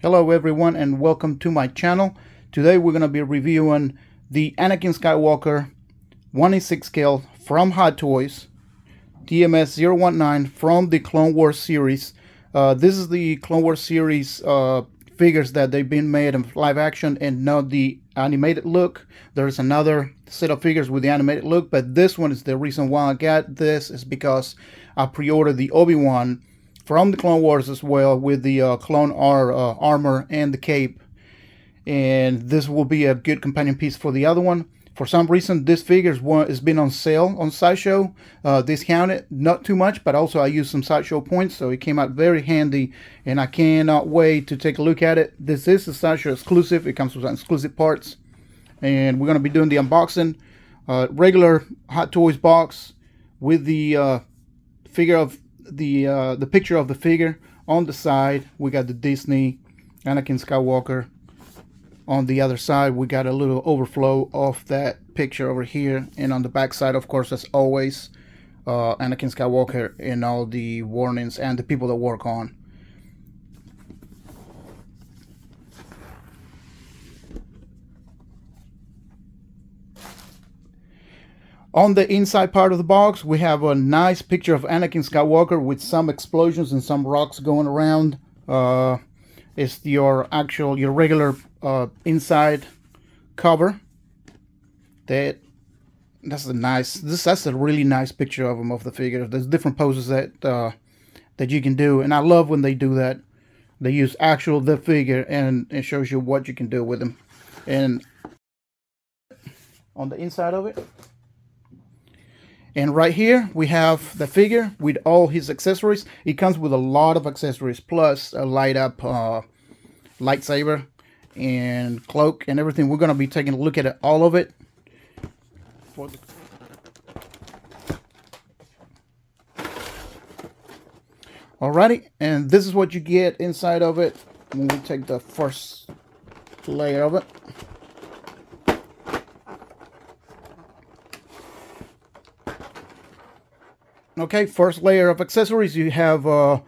Hello everyone and welcome to my channel. Today we're going to be reviewing the Anakin Skywalker 1/6 scale from Hot Toys, tms019 from the Clone Wars series. This is the Clone Wars series figures that they've been made in live action and not the animated look. There's another set of figures with the animated look, but this one is the reason why I got this is because I pre-ordered the Obi-Wan from the Clone Wars as well, with the clone armor and the cape, and this will be a good companion piece for the other one. For some reason this figure has been on sale on Sideshow, discounted, not too much, but also I used some Sideshow points, so it came out very handy and I cannot wait to take a look at it. This is a Sideshow exclusive. It comes with exclusive parts, and we're going to be doing the unboxing. Regular Hot Toys box with the figure of the picture of the figure on the side. We got the Disney Anakin Skywalker. On the other side we got a little overflow of that picture over here, and on the back side, of course, as always, Anakin Skywalker and all the warnings and the people that work on. On the inside part of the box, we have a nice picture of Anakin Skywalker with some explosions and some rocks going around. It's your regular inside cover. That's a really nice picture of him, of the figure. There's different poses that you can do, and I love when they do that. They use the figure and it shows you what you can do with him. And on the inside of it. And right here we have the figure with all his accessories. It comes with a lot of accessories, plus a light up lightsaber and cloak and everything. We're going to be taking a look at all of it. Alrighty, and this is what you get inside of it when we take the first layer of it. Okay, first layer of accessories. You have a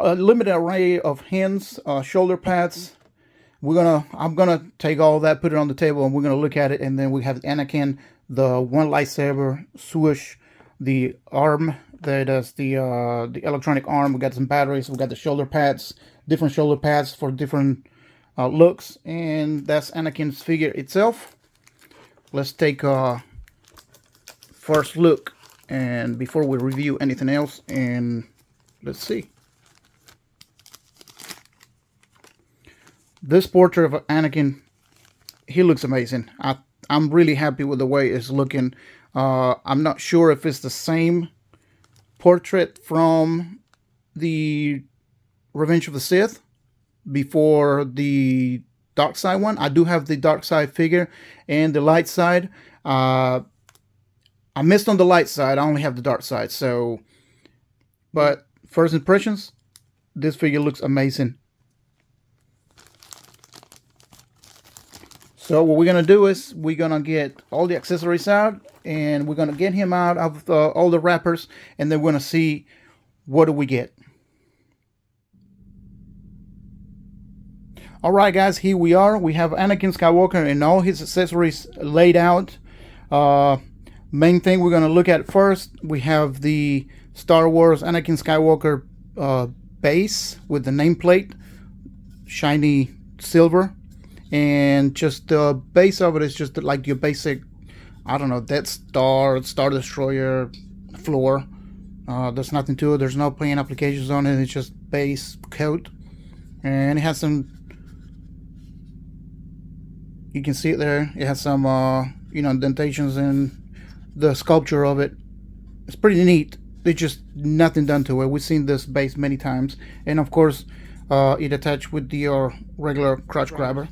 limited array of hands, shoulder pads. I'm gonna take all that, put it on the table, and we're gonna look at it. And then we have Anakin, the one lightsaber, swoosh, the arm that is the electronic arm. We got some batteries. We got the shoulder pads, different shoulder pads for different looks, and that's Anakin's figure itself. Let's take a first look. And before we review anything else, and let's see. This portrait of Anakin, he looks amazing. I'm really happy with the way it's looking. I'm not sure if it's the same portrait from the Revenge of the Sith before the dark side one. I do have the dark side figure and the light side. I missed on the light side. I only have the dark side. So, but first impressions, this figure looks amazing. So what we're going to do is we're going to get all the accessories out, and we're going to get him out of all the wrappers, and then we're going to see what do we get. Alright guys, here we are. We have Anakin Skywalker and all his accessories laid out. Main thing we're going to look at first, we have the Star Wars Anakin Skywalker base with the nameplate, shiny silver, and just the base of it is just like your basic, I don't know, Death Star, Star Destroyer floor. There's nothing to it. There's no paint applications on it. It's just base coat, and it has some, you can see it there. It has some indentations in the sculpture of it. It's pretty neat. It's just nothing done to it. We've seen this base many times, and of course it attached with the regular crotch grabber.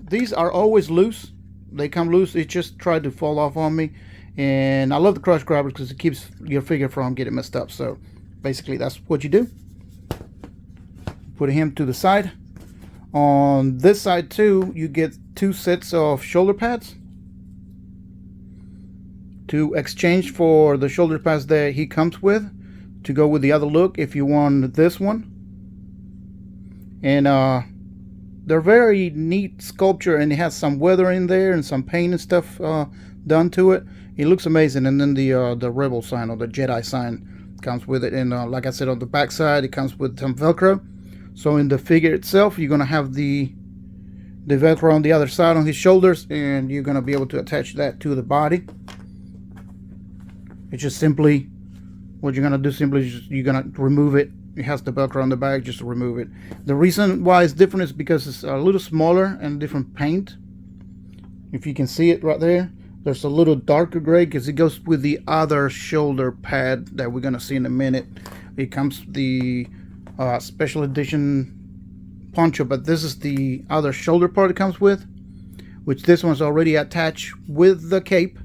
These are always loose. They come loose. It just tried to fall off on me, and I love the crotch grabber because it keeps your figure from getting messed up. So basically that's what you do. Put him to the side. On this side too, you get 2 sets of shoulder pads to exchange for the shoulder pads that he comes with to go with the other look if you want this one. And they're very neat sculpture, and it has some weathering there and some paint and stuff done to it. It looks amazing. And then the Rebel sign, or the Jedi sign, comes with it. And like I said, on the back side it comes with some Velcro. So in the figure itself, you're gonna have the Velcro on the other side on his shoulders, and you're gonna be able to attach that to the body. It's just simply, what you're gonna do simply is just, you're gonna remove it. It has the Velcro on the back, just to remove it. The reason why it's different is because it's a little smaller and different paint. If you can see it right there, there's a little darker gray because it goes with the other shoulder pad that we're gonna see in a minute. It comes the special edition poncho, but this is the other shoulder part it comes with, which this one's already attached with the cape.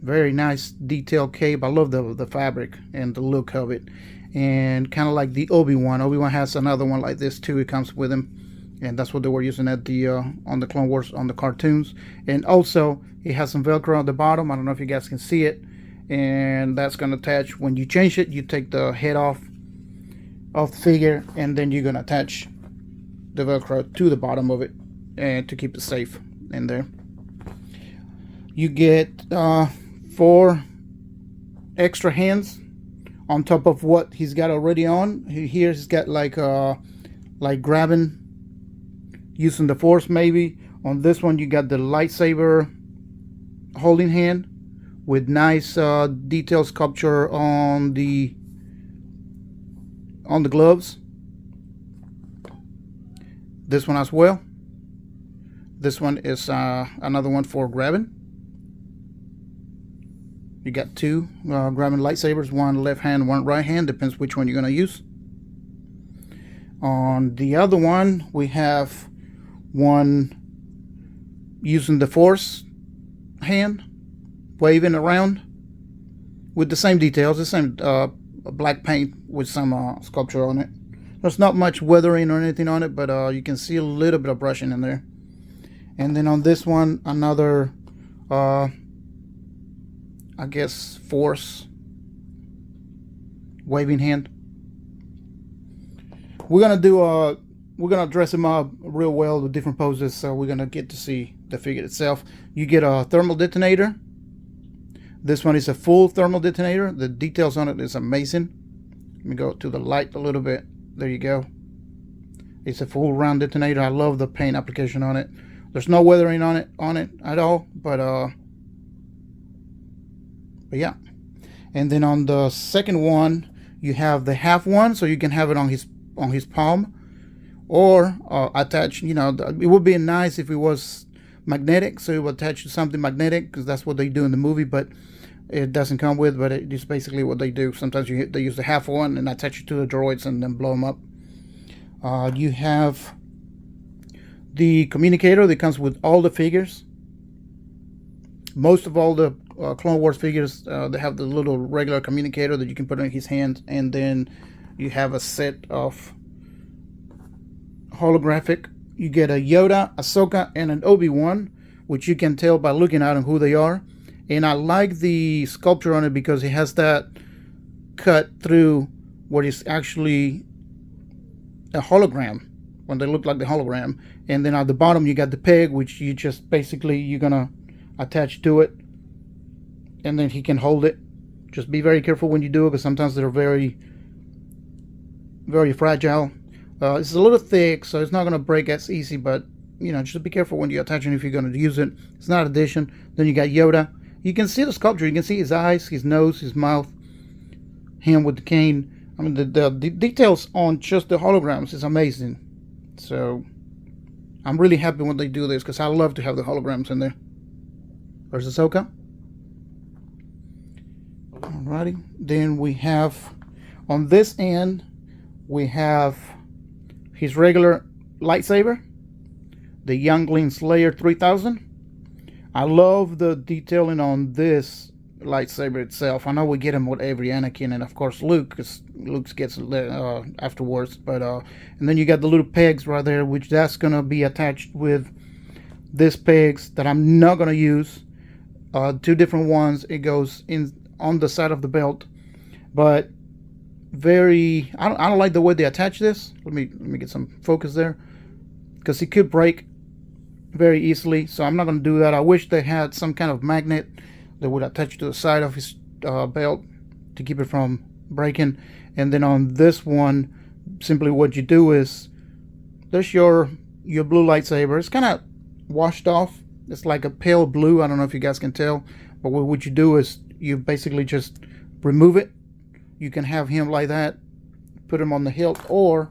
Very nice detailed cape. I love the fabric and the look of it. And kind of like the Obi-Wan. Obi-Wan has another one like this too. It comes with him, and that's what they were using at the on the Clone Wars, on the cartoons. And also it has some Velcro on the bottom. I don't know if you guys can see it, and that's gonna attach. When you change it, you take the head off the figure, and then you're gonna attach the Velcro to the bottom of it, and to keep it safe in there. You get 4 extra hands on top of what he's got already on. Here he's got like grabbing, using the force maybe. On this one you got the lightsaber holding hand with nice detail sculpture on the gloves. This one as well. This one is another one for grabbing. You got 2 grabbing lightsabers, one left hand, one right hand, depends which one you're going to use. On the other one, we have one using the force hand, waving around with the same details, the same black paint with some sculpture on it. There's not much weathering or anything on it, but you can see a little bit of brushing in there. And then on this one, another I guess force waving hand. We're gonna dress him up real well with different poses, so we're gonna get to see the figure itself. You get a thermal detonator. This one is a full thermal detonator. The details on it is amazing. Let me go to the light a little bit. There you go. It's a full round detonator. I love the paint application on it. There's no weathering on it at all, but yeah. And then on the second one, you have the half one, so you can have it on his palm, or attach. You know, it would be nice if it was magnetic, so it would attach to something magnetic, because that's what they do in the movie. But it doesn't come with. But it's basically what they do. Sometimes they use the half one and attach it to the droids and then blow them up. You have the communicator that comes with all the figures. Most of all the Clone Wars figures, they have the little regular communicator that you can put in his hand, and then you have a set of holographic. You get a Yoda, Ahsoka, and an Obi-Wan, which you can tell by looking at them who they are. And I like the sculpture on it because it has that cut through what is actually a hologram, when they look like the hologram. And then at the bottom you got the peg, which you just basically, you're gonna attach to it, and then he can hold it. Just be very careful when you do it, because sometimes they're very, very fragile. It's a little thick, so it's not going to break as easy, but you know, just be careful when you're attaching if you're going to use it. It's not addition. Then you got Yoda. You can see the sculpture. You can see his eyes, his nose, his mouth, him with the cane. I mean, the details on just the holograms is amazing. So I'm really happy when they do this, because I love to have the holograms in there. There's Ahsoka. Alrighty. Then we have, on this end, we have his regular lightsaber, the Youngling Slayer 3000. I love the detailing on this lightsaber itself. I know we get him with every Anakin, and of course Luke, because Luke gets afterwards. But and then you got the little pegs right there, which that's gonna be attached with these pegs that I'm not gonna use. Two different ones. It goes in on the side of the belt, but I don't like the way they attach this. Let me get some focus there, because it could break very easily. So I'm not going to do that. I wish they had some kind of magnet that would attach to the side of his belt to keep it from breaking. And then on this one, simply what you do is, there's your blue lightsaber. It's kind of washed off. It's like a pale blue. I don't know if you guys can tell, but what you do is you basically just remove it. You can have him like that, put him on the hilt, or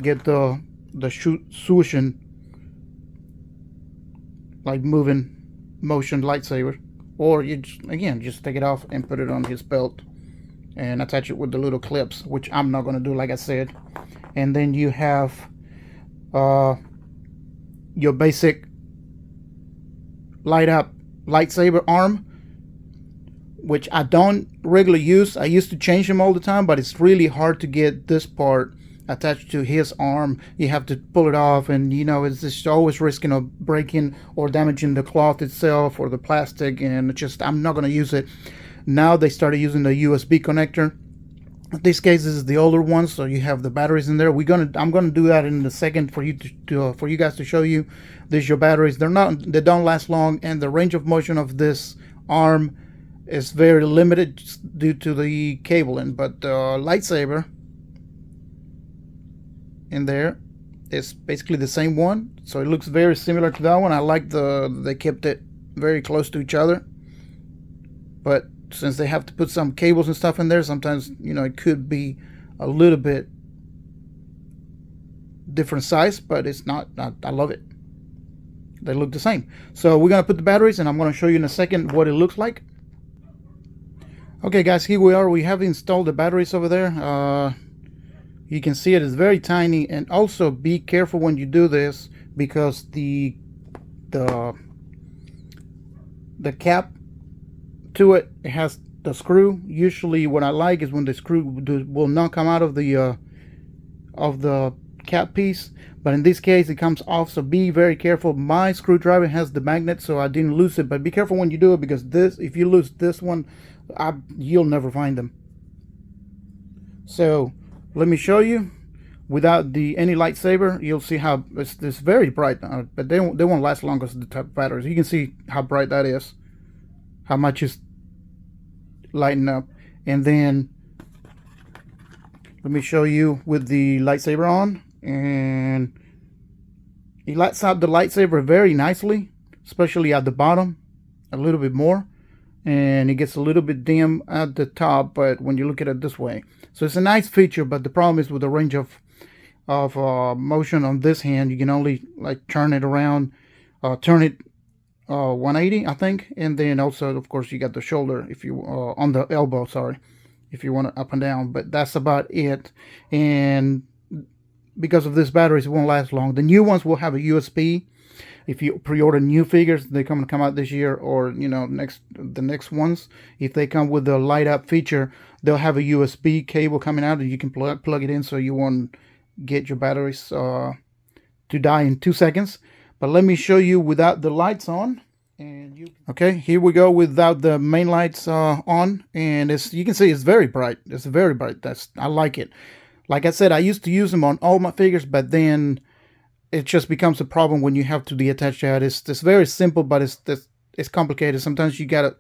get the swooshin', like moving motion lightsaber, or you just take it off and put it on his belt and attach it with the little clips, which I'm not going to do, like I said. And then you have your basic light up lightsaber arm, which I don't regularly use. I used to change them all the time, but it's really hard to get this part attached to his arm. You have to pull it off, and it's just always risking of breaking or damaging the cloth itself or the plastic, and I'm not going to use it. Now they started using the USB connector. In this case, this is the older one, so you have the batteries in there. I'm gonna do that in a second for you for you guys to show you. There's your batteries. They don't last long, and the range of motion of this arm is very limited due to the cabling. But the lightsaber in there is basically the same one, so it looks very similar to that one. I like they kept it very close to each other, but since they have to put some cables and stuff in there, sometimes it could be a little bit different size, but it's not. I love it. They look the same. So we're gonna put the batteries, and I'm gonna show you in a second what it looks like. Okay, guys, here we are. We have installed the batteries over there. You can see it is very tiny, and also be careful when you do this, because the cap to it has the screw. Usually what I like is when the screw will not come out of the cap piece, but in this case it comes off, so be very careful. My screwdriver has the magnet, so I didn't lose it, but be careful when you do it, because if you lose this one, you'll never find them. So let me show you without any lightsaber. You'll see how it's very bright, but they won't last long as the type of batteries. You can see how bright that is, how much is lighting up. And then let me show you with the lightsaber on, and it lights up the lightsaber very nicely, especially at the bottom a little bit more, and it gets a little bit dim at the top, but when you look at it this way, so it's a nice feature. But the problem is with the range of motion on this hand, you can only like turn it around, turn it 180, I think. And then also, of course, you got the shoulder, if you on the elbow, sorry, if you want it up and down, but that's about it. And because of this batteries, it won't last long. The new ones will have a USB. If you pre-order new figures, they come out this year, or the next ones, if they come with the light up feature, they'll have a USB cable coming out, and you can plug it in, so you won't get your batteries to die in 2 seconds. But let me show you without the lights on. Okay, here we go without the main lights on, and you can see it's very bright. It's very bright. I like it. Like I said, I used to use them on all my figures, but then it just becomes a problem when you have to detach that. It's very simple, but it's complicated. Sometimes you gotta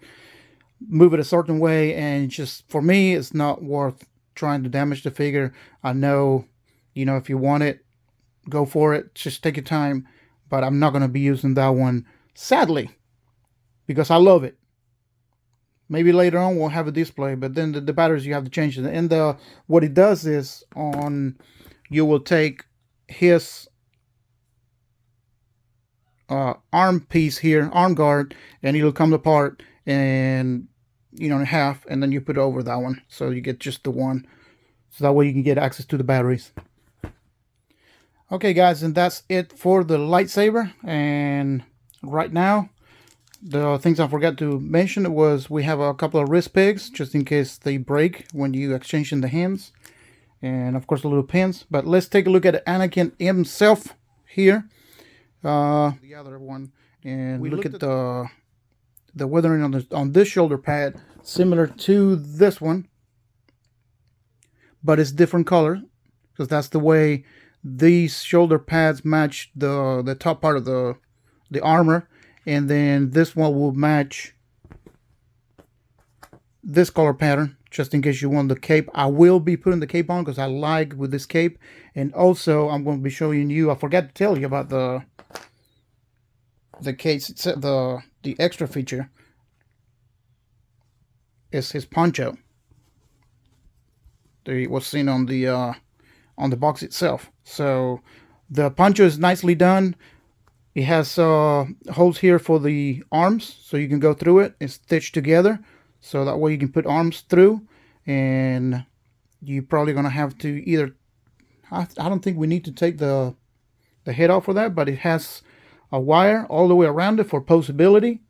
move it a certain way, and just for me, it's not worth trying to damage the figure. I know, if you want it, go for it. Just take your time. But I'm not going to be using that one, sadly, because I love it. Maybe later on we'll have a display, but then the batteries, you have to change it. And what it does is, you will take his arm piece here, arm guard, and it'll come apart and in half, and then you put it over that one, so you get just the one, so that way you can get access to the batteries. Okay, guys, and that's it for the lightsaber. And right now, the things I forgot to mention was we have a couple of wrist pegs, just in case they break when you exchange in the hands, and of course the little pins. But let's take a look at Anakin himself here, the other one. And we look at the weathering on this shoulder pad, similar to this one, but it's different color because that's the way these shoulder pads match the top part of the armor, and then this one will match this color pattern, just in case you want the cape. I will be putting the cape on because I like with this cape. And also I'm going to be showing you, I forgot to tell you about the case, the extra feature is his poncho. It was seen on the box itself. So the poncho is nicely done. It has holes here for the arms, so you can go through it. It's stitched together, so that way you can put arms through. And you're probably gonna have to either, I don't think we need to take the head off for that, but it has a wire all the way around it for posability.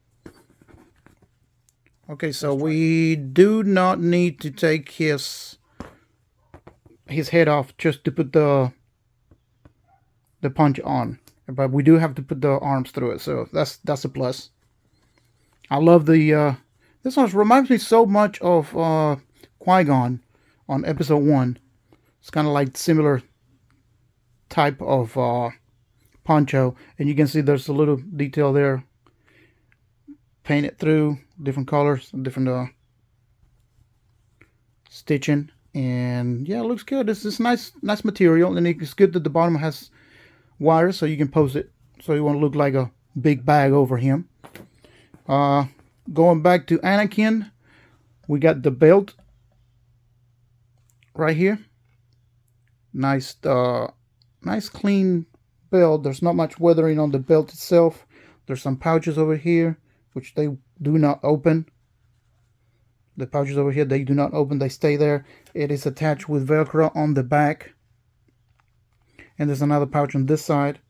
Okay, so we do not need to take his head off just to put the punch on, but we do have to put the arms through it, so that's a plus. I love the this one reminds me so much of Qui-Gon on episode 1. It's kind of like similar type of poncho, and you can see there's a little detail there painted through, different colors, different stitching. And yeah, it looks good. This is nice material, and it's good that the bottom has wires so you can pose it so you won't look like a big bag over him. Going back to Anakin, we got the belt right here. Nice clean belt. There's not much weathering on the belt itself. There's some pouches over here which they do not open. The pouches over here, they do not open, they stay there. It is attached with Velcro on the back. And there's another pouch on this side.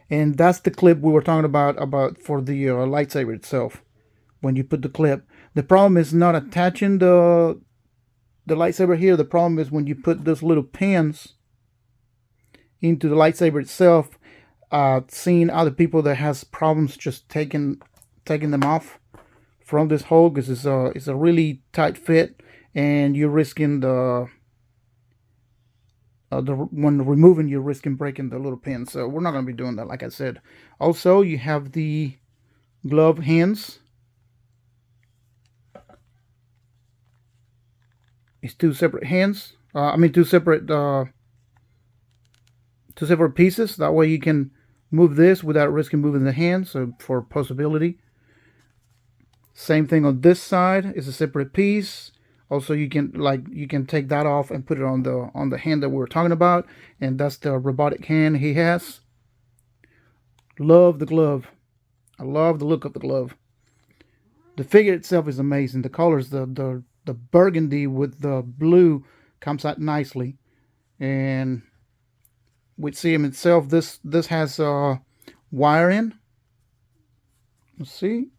And that's the clip we were talking about for the lightsaber itself. When you put the clip. The problem is not attaching the lightsaber here. The problem is when you put those little pins into the lightsaber itself. Seeing other people that has problems just taking them off from this hole, because it's a really tight fit, and you're risking when removing, you're risking breaking the little pin. So we're not going to be doing that, like I said. Also, you have the glove hands. It's two separate hands. Two separate pieces. That way you can move this without risking moving the hands. So for possibility. Same thing on this side. It's a separate piece. Also, you can take that off and put it on the hand that we were talking about, and that's the robotic hand he has. Love the glove. I love the look of the glove. The figure itself is amazing. The colors, the burgundy with the blue comes out nicely, and with CM itself, this has wire in. Let's see.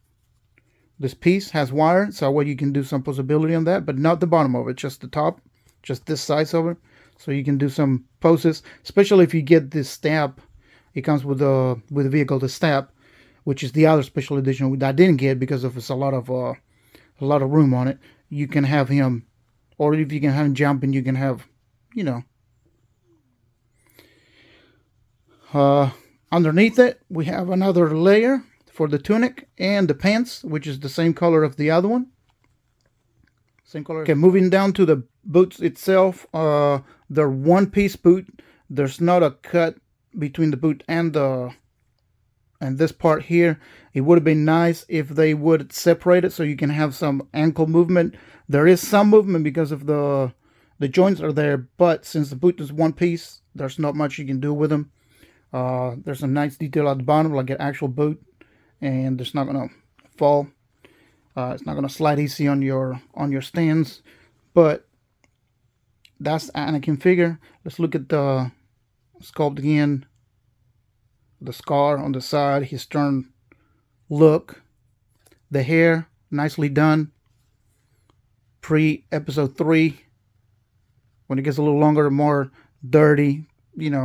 This piece has wire, so what you can do some possibility on that, but not the bottom of it, just the top, just this size of it. So you can do some poses, especially if you get this stamp. It comes with the vehicle, the stamp, which is the other special edition that I didn't get because of it's a lot of room on it. You can have him, or if you can have him jumping, you can have, underneath it we have another layer for the tunic and the pants, which is the same color of the other one. Same color. Okay, moving down to the boots itself. They're one-piece boot. There's not a cut between the boot and this part here. It would have been nice if they would separate it so you can have some ankle movement. There is some movement because of the joints are there, but since the boot is one piece, there's not much you can do with them. There's some nice detail at the bottom, like an actual boot. And it's not gonna fall. It's not gonna slide easy on your stands. But that's Anakin figure. Let's look at the sculpt again. The scar on the side, his stern look, the hair nicely done. Pre-episode 3, when it gets a little longer, more dirty,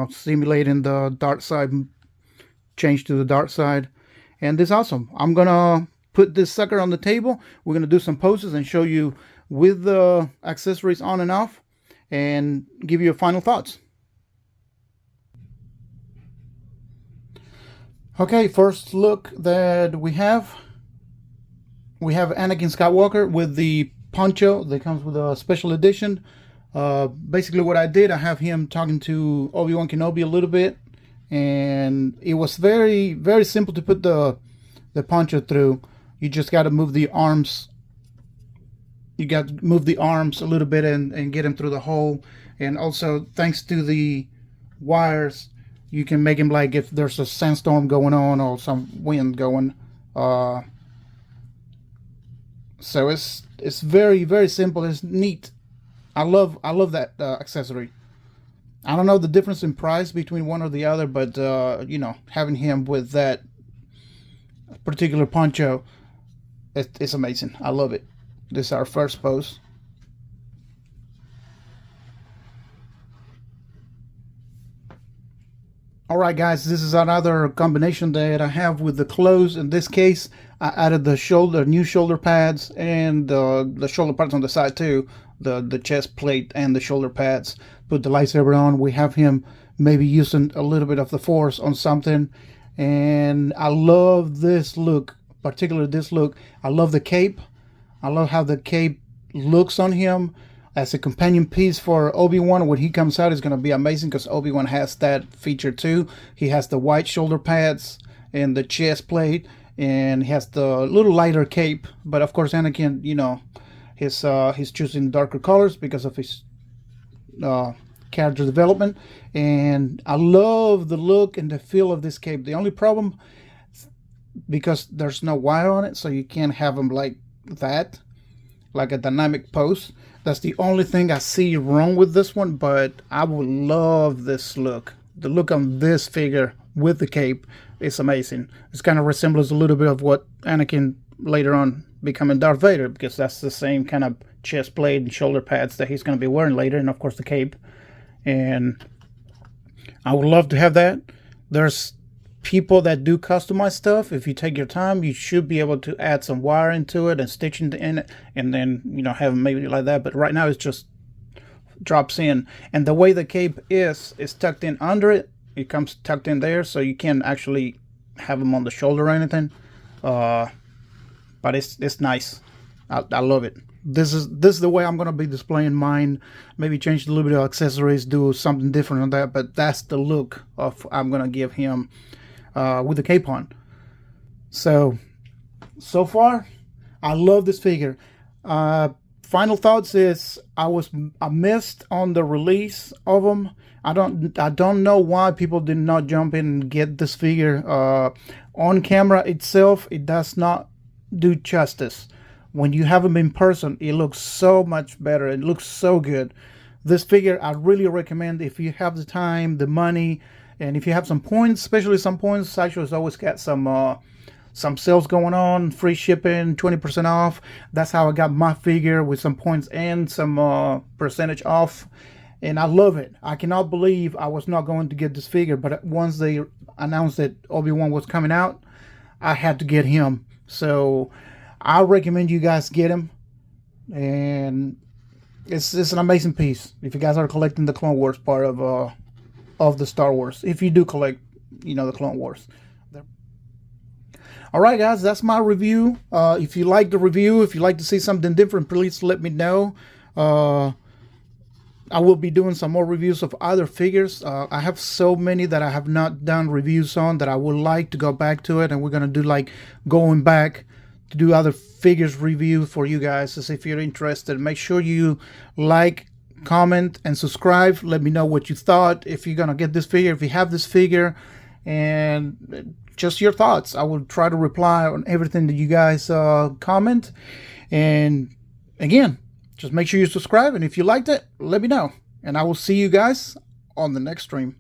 simulating the dark side, change to the dark side. and this is awesome. I'm gonna put this sucker on the table. We're gonna do some poses and show you with the accessories on and off, and give you final thoughts. Okay, first look that we have Anakin Skywalker with the poncho that comes with a special edition. Basically what I did, I have him talking to Obi-Wan Kenobi a little bit, and it was very, very simple to put the poncho through. You just got to move the arms. You got to move the arms a little bit and get him through the hole. And also, thanks to the wires, you can make him like if there's a sandstorm going on or some wind going. So it's very, very simple. It's neat. I love that accessory. I don't know the difference in price between one or the other, but you know, having him with that particular poncho, it's amazing. I love it. This is our first pose. Alright guys, this is another combination that I have with the clothes. In this case, I added the new shoulder pads and the shoulder pads on the side too. The chest plate and the shoulder pads. Put the lightsaber on. We have him maybe using a little bit of the force on something. And I love this look, particularly this look. I love the cape. I love how the cape looks on him. As a companion piece for Obi-Wan, when he comes out, is going to be amazing because Obi-Wan has that feature too. He has the white shoulder pads and the chest plate, and he has the little lighter cape. But of course, Anakin, you know, he's choosing darker colors because of his character development. And I love the look and the feel of this cape. The only problem, because there's no wire on it, so you can't have him like that, like a dynamic pose. That's the only thing I see wrong with this one, but I would love this look. The look on this figure with the cape is amazing. It kind of resembles a little bit of what Anakin later on becoming Darth Vader, because that's the same kind of chest plate and shoulder pads that he's going to be wearing later, and of course the cape. And I would love to have that. There's people that do customize stuff. If you take your time, you should be able to add some wire into it and stitch in it, and then, you know, have maybe like that. But right now it's just drops in, and the way the cape is tucked in under it. It comes tucked in there, so you can't actually have them on the shoulder or anything. But it's nice. I love it. This is the way I'm gonna be displaying mine. Maybe change a little bit of accessories, do something different on that. But that's the look of I'm gonna give him. With the cape on. So far, I love this figure. Final thoughts is I missed on the release of them. I don't know why people did not jump in and get this figure. On camera itself, it does not do justice. When you have him in person, it looks so much better. It looks so good. This figure, I really recommend if you have the time, the money, and if you have some points, especially some points. Sideshow's always got some sales going on, free shipping, 20% off. That's how I got my figure, with some points and some percentage off. And I love it. I cannot believe I was not going to get this figure, but once they announced that Obi-Wan was coming out, I had to get him. So I recommend you guys get him. And it's an amazing piece. If you guys are collecting the Clone Wars part of the Star Wars, if you do collect, you know, the Clone Wars. Alright guys, that's my review. If you like the review, if you like to see something different, please let me know. I will be doing some more reviews of other figures. I have so many that I have not done reviews on that I would like to go back to it, and we're gonna do like going back to do other figures review for you guys. As if you're interested, make sure you like, comment, and subscribe. Let me know what you thought, if you're gonna get this figure, if you have this figure, and just your thoughts. I will try to reply on everything that you guys comment. And again, just make sure you subscribe, and if you liked it, let me know, and I will see you guys on the next stream.